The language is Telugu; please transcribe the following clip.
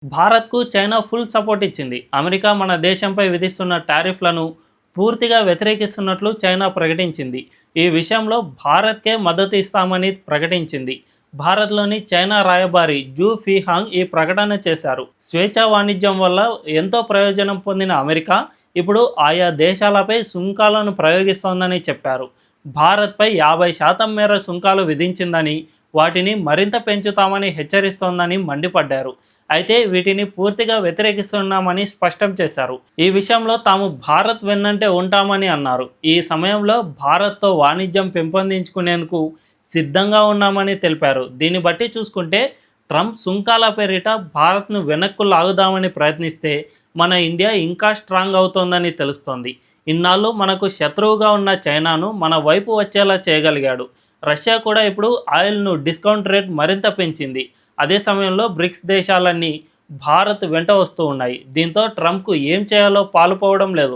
భారత్కు చైనా ఫుల్ సపోర్ట్ ఇచ్చింది. అమెరికా మన దేశంపై విధిస్తున్న టారిఫ్లను పూర్తిగా వ్యతిరేకిస్తున్నట్లు చైనా ప్రకటించింది. ఈ విషయంలో భారత్కే మద్దతు ఇస్తామని ప్రకటించింది. భారత్లోని చైనా రాయబారి జూ ఫీహాంగ్ ఈ ప్రకటన చేశారు. స్వేచ్ఛా వాణిజ్యం వల్ల ఎంతో ప్రయోజనం పొందిన అమెరికా ఇప్పుడు ఆయా దేశాలపై సుంకాలను ప్రయోగిస్తోందని చెప్పారు. భారత్పై 50% మేర సుంకాలు విధించిందని, వాటిని మరింత పెంచుతామని హెచ్చరిస్తోందని మండిపడ్డారు. అయితే వీటిని పూర్తిగా వ్యతిరేకిస్తున్నామని స్పష్టం చేశారు. ఈ విషయంలో తాము భారత్ వెన్నంటే ఉంటామని అన్నారు. ఈ సమయంలో భారత్తో వాణిజ్యం పెంపొందించుకునేందుకు సిద్ధంగా ఉన్నామని తెలిపారు. దీన్ని బట్టి చూసుకుంటే ట్రంప్ సుంకాల పేరిట భారత్ను వెనక్కు లాగుదామని ప్రయత్నిస్తే మన ఇండియా ఇంకా స్ట్రాంగ్ అవుతోందని తెలుస్తోంది. ఇన్నాళ్ళు మనకు శత్రువుగా ఉన్న చైనాను మన వైపు వచ్చేలా చేయగలిగాడు. రష్యా కూడా ఇప్పుడు ఆయిల్ను డిస్కౌంట్ రేట్ మరింత పెంచింది. అదే సమయంలో బ్రిక్స్ దేశాలన్నీ భారత్ వెంట వస్తూ ఉన్నాయి. దీంతో ట్రంప్కు ఏం చేయాలో పాలుపోవడం లేదు.